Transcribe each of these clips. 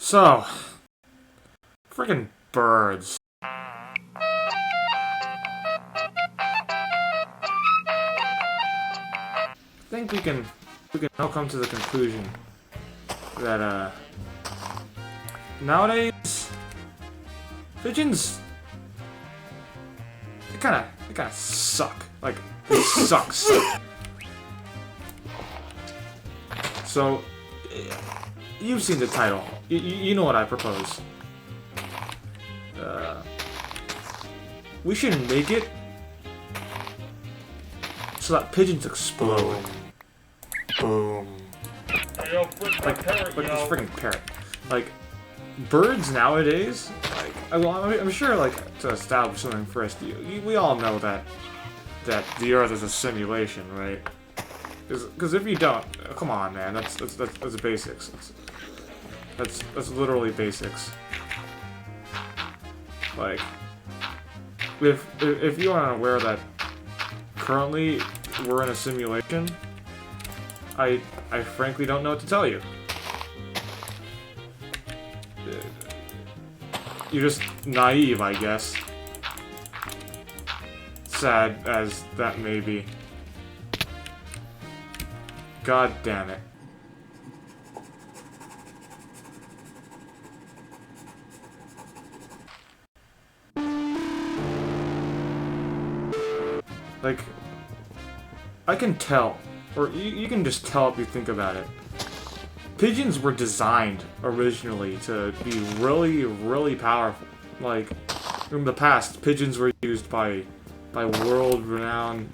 So, freaking birds. I think we can now come to the conclusion that nowadays pigeons they kind of suck. Like they suck. So you've seen the title. You know what I propose. We should make it so that pigeons explode. Boom. Like this freaking parrot. Like, birds nowadays, like, I'm sure, like, to establish something first, we all know that the Earth is a simulation, right? Because if you don't, come on, man, that's basics. That's literally basics. Like, if you aren't aware that currently we're in a simulation, I frankly don't know what to tell you. You're just naive, I guess. Sad as that may be. God damn it. Like, I can tell, or you can just tell if you think about it. Pigeons were designed originally to be really, really powerful. Like, in the past, pigeons were used by world-renowned,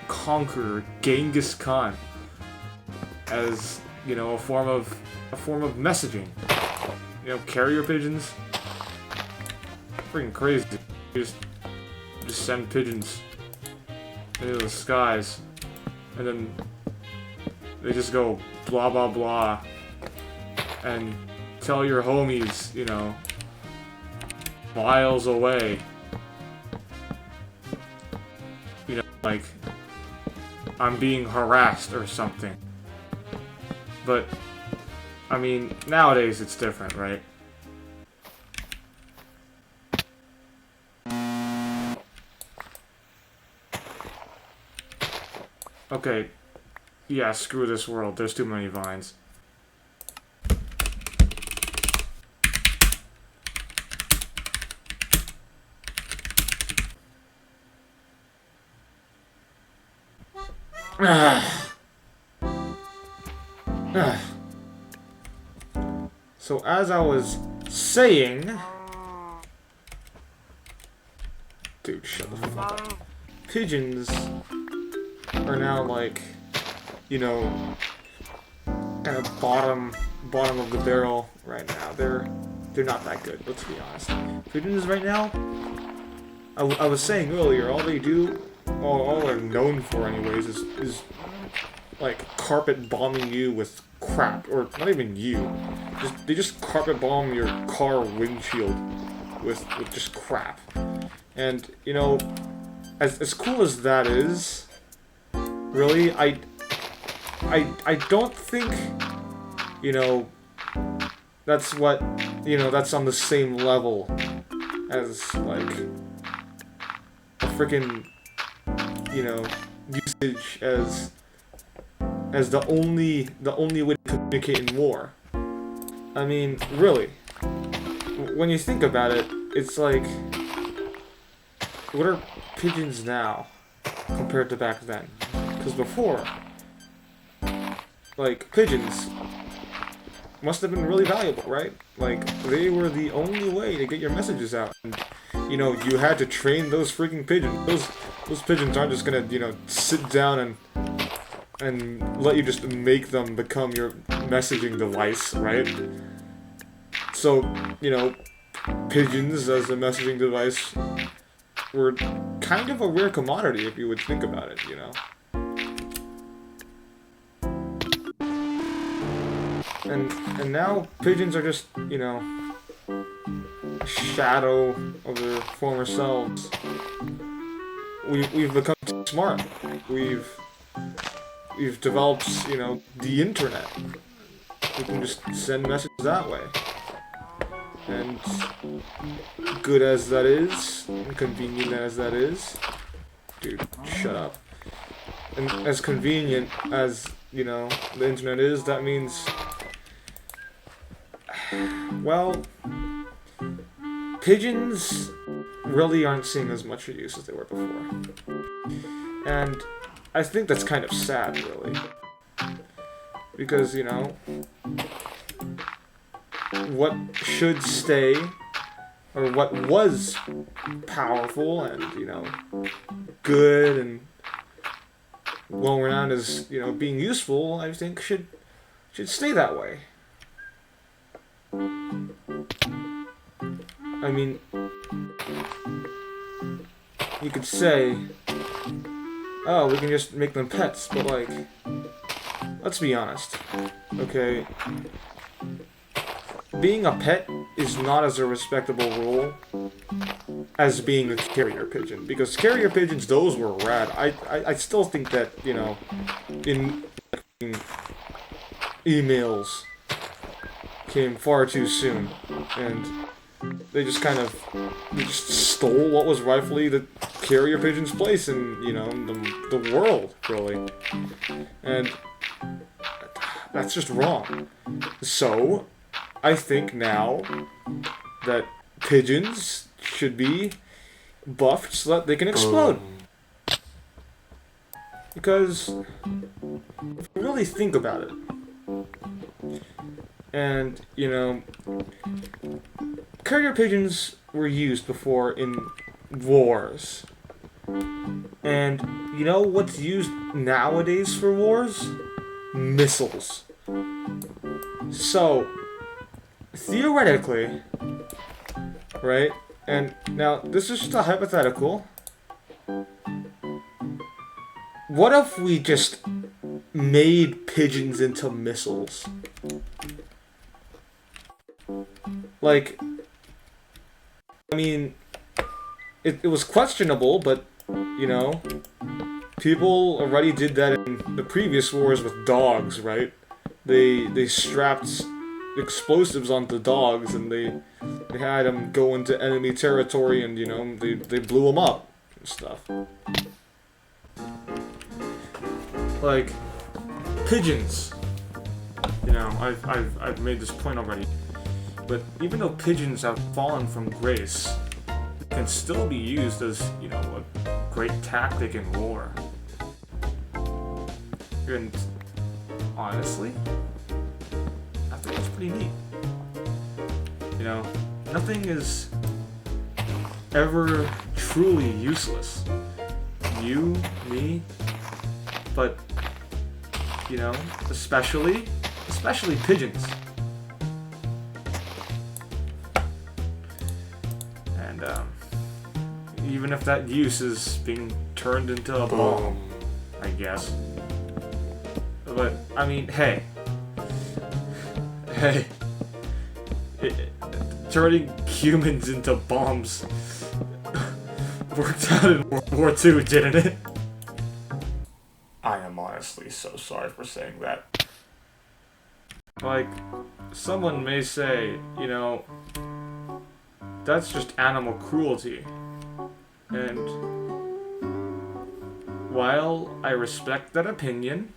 conqueror Genghis Khan as, you know, a form of messaging. You know, carrier pigeons. Freaking crazy. You just send pigeons into the skies, and then they just go blah blah blah and tell your homies, you know, miles away, you know, like, I'm being harassed or something. But I mean, nowadays it's different, right? Okay, yeah, screw this world. There's too many vines. So as I was saying... Dude, shut the fuck up. Pigeons are now, like, you know, kind of bottom of the barrel right now. They're not that good, let's be honest. Pigeons right now, I was saying earlier, all they do, all they're known for anyways, is like carpet bombing you with crap, or not even you. They just carpet bomb your car windshield with just crap. And, you know, as cool as that is, really, I don't think, you know, that's what, you know, that's on the same level as, like, a freaking, you know, usage as the only way to communicate in war. I mean, really, when you think about it, it's like, what are pigeons now compared to back then? Because before, like, pigeons must have been really valuable, right? Like, they were the only way to get your messages out. And, you know, you had to train those freaking pigeons. Those pigeons aren't just gonna, you know, sit down and let you just make them become your messaging device, right? So, you know, pigeons as a messaging device were kind of a rare commodity if you would think about it, you know? And now pigeons are just, you know, a shadow of their former selves. We've become too smart. We've developed, you know, the internet. we can just send messages that way. And good as that is, and convenient as that is, dude, shut up. And as convenient as, you know, the internet is, that means, well, pigeons really aren't seeing as much use as they were before. And I think that's kind of sad, really. Because, you know, what should stay, or what was powerful and, you know, good and well renowned as, you know, being useful, I think should stay that way. I mean, you could say, oh, we can just make them pets, but like, let's be honest, okay? Being a pet is not as a respectable role as being a carrier pigeon, because carrier pigeons, those were rad. I still think that, you know, in emails came far too soon, and they just kind of stole what was rightfully the carrier pigeon's place in, you know, the world, really. And that's just wrong. So I think now that pigeons should be buffed so that they can explode. Because if you really think about it, and, you know, carrier pigeons were used before in wars. And you know what's used nowadays for wars? Missiles. So, theoretically, right, and now this is just a hypothetical, what if we just made pigeons into missiles? Like, I mean, it was questionable, but, you know, people already did that in the previous wars with dogs, right? They strapped explosives onto dogs, and they had them go into enemy territory, and, you know, they blew them up and stuff. Like, pigeons. You know, I've made this point already. But even though pigeons have fallen from grace, they can still be used as, you know, a great tactic in war. And honestly, I think that's pretty neat. You know, nothing is ever truly useless. You, me, but, you know, especially pigeons. And, even if that use is being turned into a bomb, I guess. But, I mean, hey, turning humans into bombs worked out in World War II, didn't it? I am honestly so sorry for saying that. Like, someone may say, you know, that's just animal cruelty. And while I respect that opinion,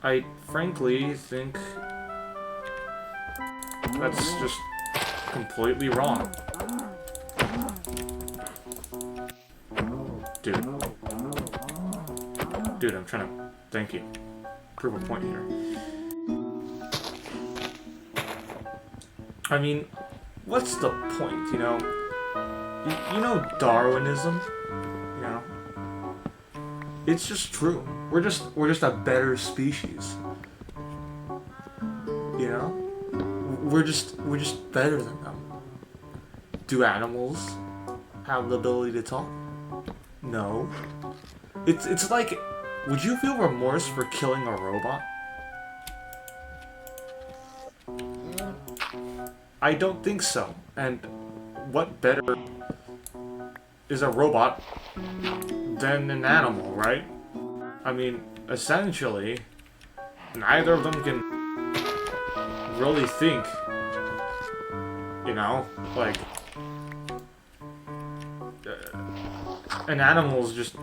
I frankly think that's just completely wrong. Dude, I'm trying to, thank you, prove a point here. I mean, what's the point, you know? You know Darwinism? You know? It's just true. We're just a better species. You know? We're just better than them. Do animals have the ability to talk? No. It's like, would you feel remorse for killing a robot? I don't think so. And what better is a robot than an animal, right? I mean, essentially, neither of them can really think. You know? Like, an animal is just,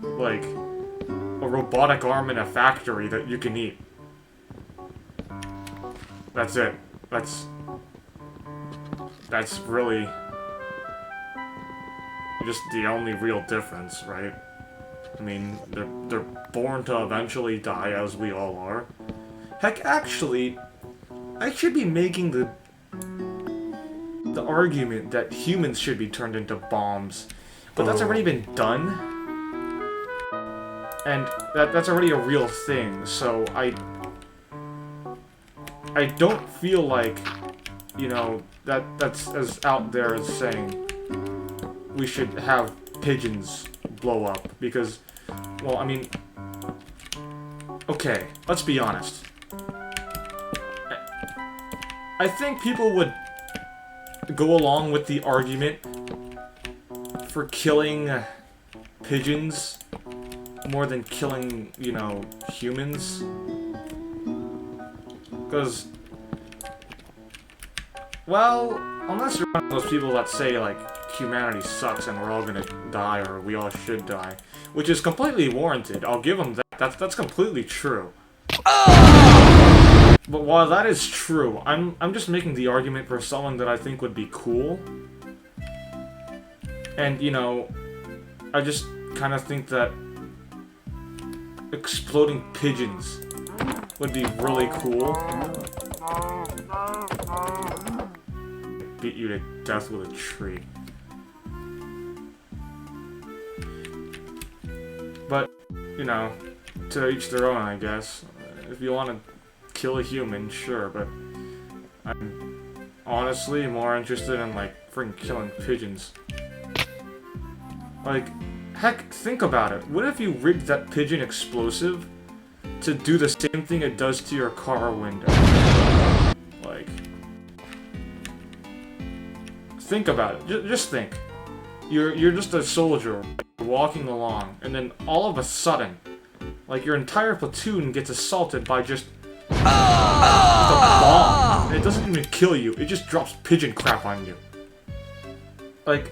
like, a robotic arm in a factory that you can eat. That's it. That's really just the only real difference, right? I mean, they're born to eventually die, as we all are. Heck, actually, I should be making the argument that humans should be turned into bombs, but that's already been done, and that's already a real thing. So I don't feel like, you know, that's as out there as saying we should have pigeons blow up, because, well, I mean, okay, let's be honest. I think people would go along with the argument for killing pigeons more than killing, you know, humans. Because, well, unless you're one of those people that say, like, humanity sucks and we're all gonna die, or we all should die, which is completely warranted. I'll give them that. That's completely true. But while that is true, I'm just making the argument for someone that I think would be cool. And, you know, I just kind of think that exploding pigeons would be really cool. Beat you to death with a tree. But, you know, to each their own, I guess. If you want to kill a human, sure, but I'm honestly more interested in, like, freaking killing pigeons. Like, heck, think about it. What if you rigged that pigeon explosive to do the same thing it does to your car window? Like, think about it. Just think. You're just a soldier walking along, and then all of a sudden, like, your entire platoon gets assaulted by just a bomb. And it doesn't even kill you. It just drops pigeon crap on you. Like,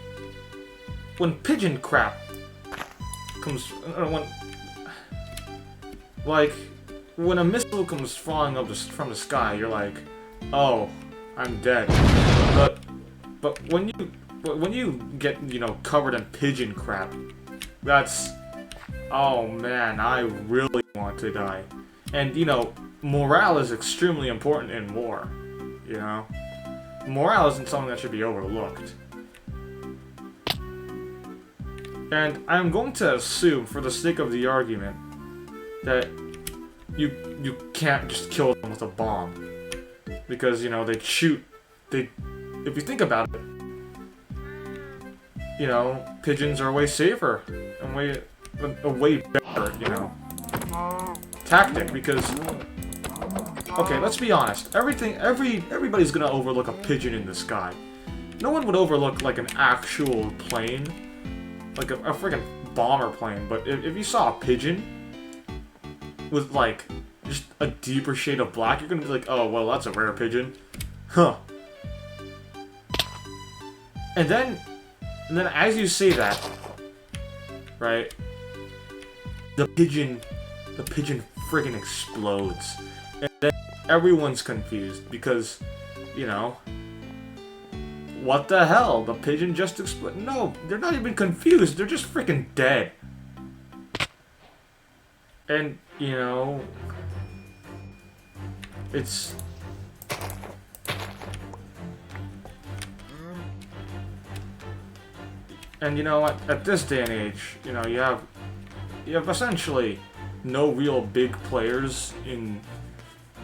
when pigeon crap comes, when a missile comes falling up from the sky, you're like, oh, I'm dead. But when you get, you know, covered in pigeon crap, that's, oh man, I really want to die. And, you know, morale is extremely important in war, you know? Morale isn't something that should be overlooked. And I'm going to assume, for the sake of the argument, that you can't just kill them with a bomb. Because, you know, if you think about it, you know, pigeons are way safer and a way better, you know, tactic, because, okay, let's be honest, everybody's gonna overlook a pigeon in the sky. No one would overlook, like, an actual plane, like a freaking bomber plane, but if you saw a pigeon with, like, just a deeper shade of black, you're gonna be like, oh, well, that's a rare pigeon. Huh. And then as you say that, right, the pigeon friggin' explodes. And then everyone's confused because, you know, what the hell? The pigeon just exploded? No, they're not even confused. They're just freaking dead. And, you know, it's... And, you know, at this day and age, you know, you have essentially no real big players in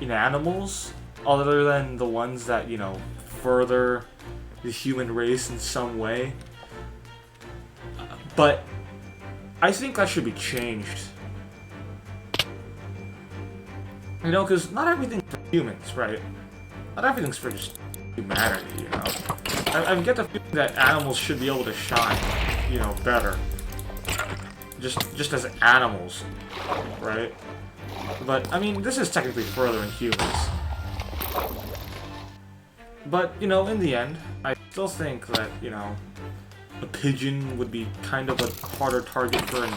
animals, other than the ones that, you know, further the human race in some way. But I think that should be changed. You know, because not everything's for humans, right? Not everything's for just humanity, you know? I get the feeling that animals should be able to shine, you know, better. Just as animals, right? But, I mean, this is technically further than humans. But, you know, in the end, I still think that, you know, a pigeon would be kind of a harder target for an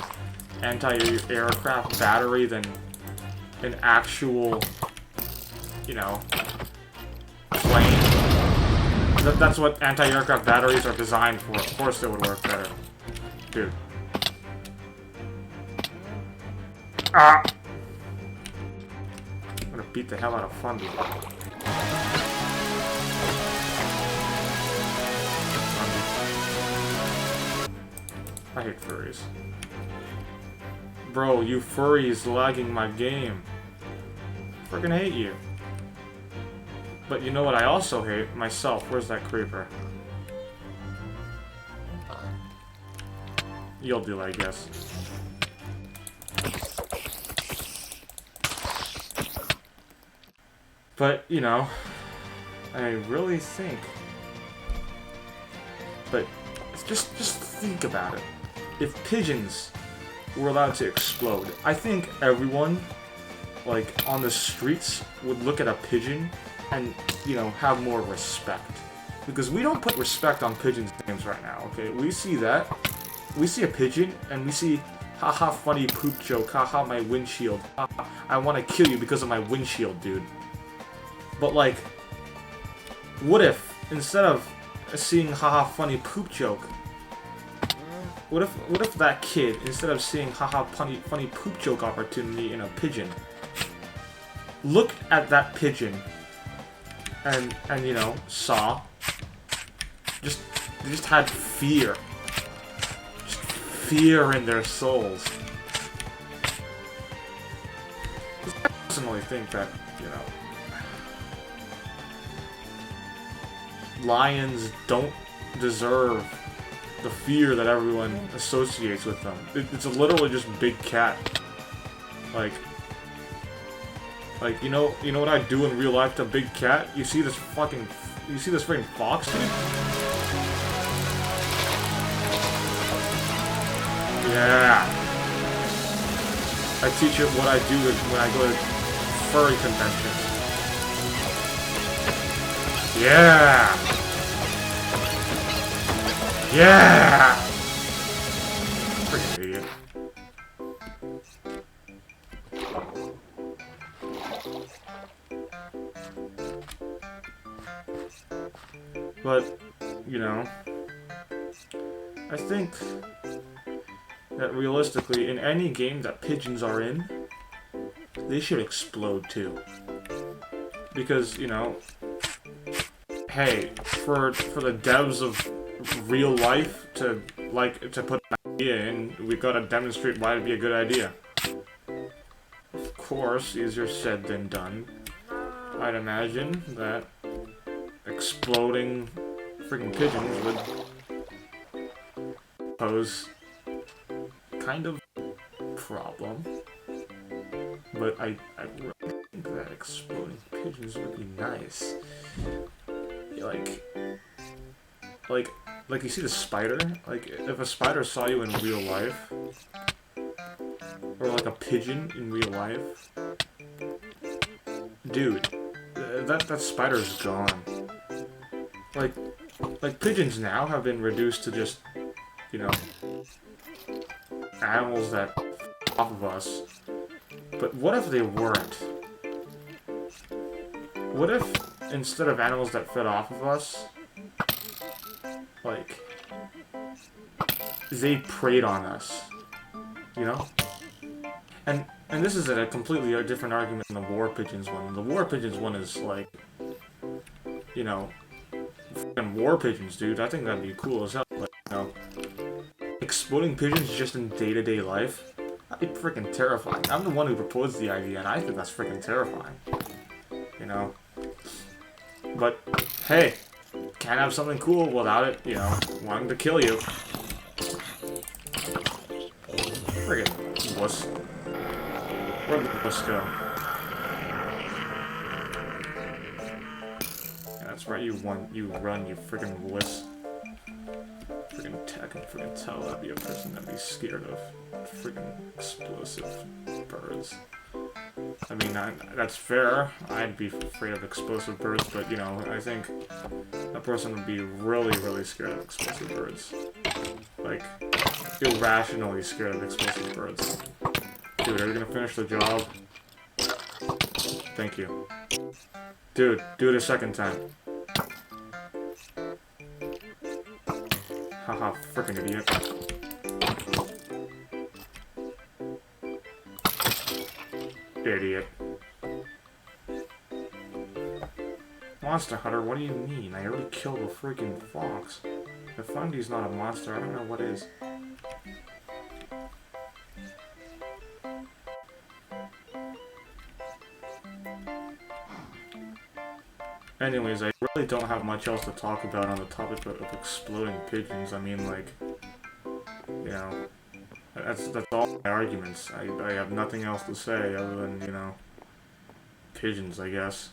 anti-aircraft battery than an actual, you know, plane. That's what anti-aircraft batteries are designed for. Of course they would work better. Dude. Ah! I'm gonna beat the hell out of Fundy. I hate furries. Bro, you furries lagging my game. Freaking hate you. But you know what I also hate? Myself. Where's that creeper? You'll do, I guess. But, you know, I really think... But, just think about it. If pigeons were allowed to explode, I think everyone, like, on the streets would look at a pigeon and, you know, have more respect. Because we don't put respect on pigeons' names right now, okay? We see that. We see a pigeon, and we see, haha, funny poop joke, haha, my windshield, haha, I want to kill you because of my windshield, dude. But, like, what if, instead of seeing haha, funny poop joke, what if that kid, instead of seeing haha, funny poop joke opportunity in a pigeon, looked at that pigeon and you know, saw, they just had fear. Just fear in their souls. I personally think that, you know, lions don't deserve the fear that everyone associates with them. It's literally just big cat. Like, you know what I do in real life to big cat? You see this freaking fox, dude? Yeah. I teach it what I do when I go to furry conventions. Yeah! Yeah! Freaking idiot. But, you know, I think that realistically, in any game that pigeons are in, they should explode too. Because, you know, hey, for the devs of real life to put an idea in, we've got to demonstrate why it'd be a good idea. Of course, easier said than done. I'd imagine that exploding freaking pigeons would pose kind of problem. But I really think that exploding pigeons would be nice. Like you see the spider? Like, if a spider saw you in real life, or like a pigeon in real life, dude, that spider's gone. Like pigeons now have been reduced to just, you know, animals that off of us. But what if they weren't? What if, instead of animals that fed off of us, like, they preyed on us, you know? And this is a completely different argument than the war pigeons one. The war pigeons one is like, you know, f***ing war pigeons, dude. I think that'd be cool as hell. Like, you know, exploding pigeons just in day-to-day life, that'd be freaking terrifying. I'm the one who proposed the idea, and I think that's freaking terrifying. You know? But, hey, can't have something cool without it, you know, wanting to kill you. Friggin' wuss. Where'd the wuss go? Yeah, that's right, you run, you friggin' wuss. Friggin' tech and friggin' tell that'd be a person that'd be scared of friggin' explosive birds. I mean, that's fair. I'd be afraid of explosive birds, but, you know, I think a person would be really, really scared of explosive birds. Like, irrationally scared of explosive birds. Dude, are you gonna finish the job? Thank you. Dude, do it a second time. Haha, freaking idiot. Idiot. Monster Hunter, what do you mean? I already killed a freaking fox. If Fundy's not a monster, I don't know what is. Anyways, I really don't have much else to talk about on the topic of exploding pigeons. I mean, like, you know, that's all my arguments. I have nothing else to say other than, you know, pigeons, I guess.